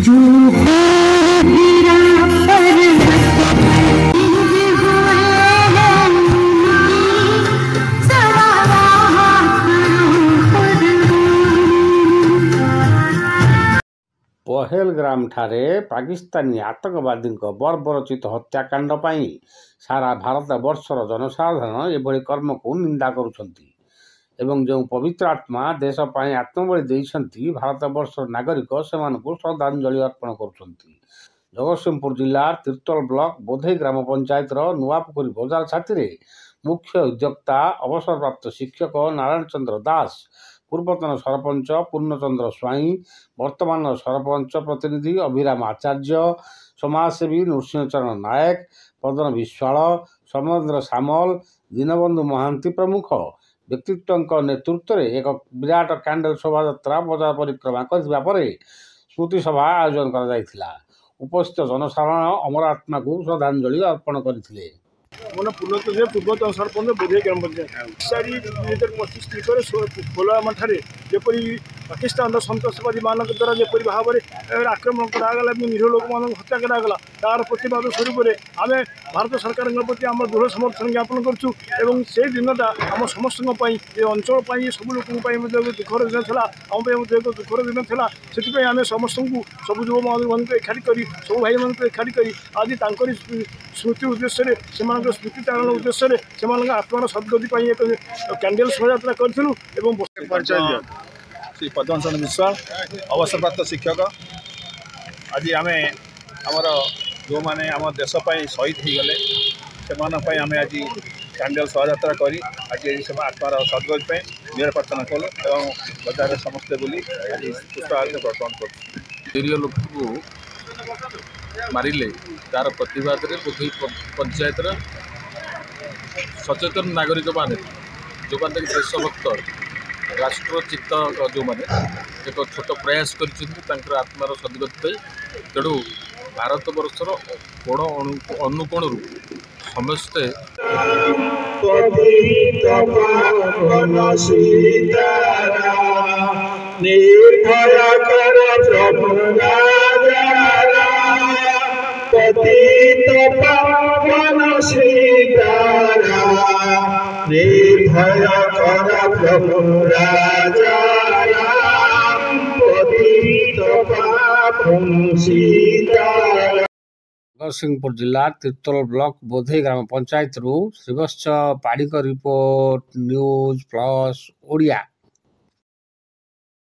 पहेलग्राम ठारे पाकिस्तानी आतंकवादी बर्बरचित हत्याकांड पर सारा भारत वर्षर जनसाधारण एभली कर्म को निंदा करुछंती एवं जो पवित्र आत्मा देश पर आत्मबलि देइछंती भारत वर्षर नागरिक से श्रद्धांजलि अर्पण करुछंती। जगतसिंहपुर जिला तिर्तोल ब्लॉक बोधई ग्राम पंचायत नुआपोखरी बजार छाती मुख्य उद्योक्ता अवसरप्राप्त शिक्षक नारायण चंद्र दास, पूर्वतन सरपंच पूर्णचंद्र स्वाई, वर्तमान सरपंच प्रतिनिधि अभिराम आचार्य, समाजसेवी नृसिंहचरण नायक, पदन विश्वाल, समरेन्द्र सामल, दीनबंधु महांती प्रमुख व्यक्तित्व नेतृत्व में एक विराट कैंडल शोभा बजार परिक्रमा कर स्मृति सभा आयोजन कर उपस्थित जनसाधारण अमर आत्मा को श्रद्धांजलि अर्पण करते। मन पूर्णतः पूर्वतन सरपंच बोधई ग्राम पंचायत सारी 2025 पुलवामा जपरी पाकिस्तान सन्तासवादी मान द्वारा जपरी भाव में आक्रमण करागला निरीह लोक मान हत्या करागला तार प्रतिवाद स्वरूप आम भारत सरकार प्रति आम दृढ़ समर्थन ज्ञापन करूँ एवं से दिनटा आम समस्त अंचल सब लोक दुखर दिन था आम एक दुखर दिन था से आम समस्त सब युव मान एकाठी कर सब भाई मान एकाठी कर आज स्मृति उद्देश्य से स्मृति चारण उद्देश्य से आत्मार सद्गति एक कैंडल शोभा करूँ। श्री पद्मचंद्र विश्वाल अवसरप्राप्त शिक्षक आज आम आमर जो मैंने आम देशपाई शहीद हो गले से आम आज कैंडल शोभा कर आज आत्मार सद्गति निर प्रार्थना कलु और बजार समस्ते बोली आज पुष्पार्घ्य अर्पण कर लोक को मारे तार प्रतिवाद बोधई पंचायत सचेतन नागरिक मान जो मैंने देशभक्त राष्ट्रचित्त जो मैंने एक छोट प्रयास कर आत्मार सद्गति तेणु भारत वर्षर कोण अनुकोण समस्ते जगतसिंहपुर जिला तिर्तोल ब्लॉक बोधई ग्राम पंचायत श्रीवत्स पाड़ीक रिपोर्ट न्यूज प्लस ओडिया।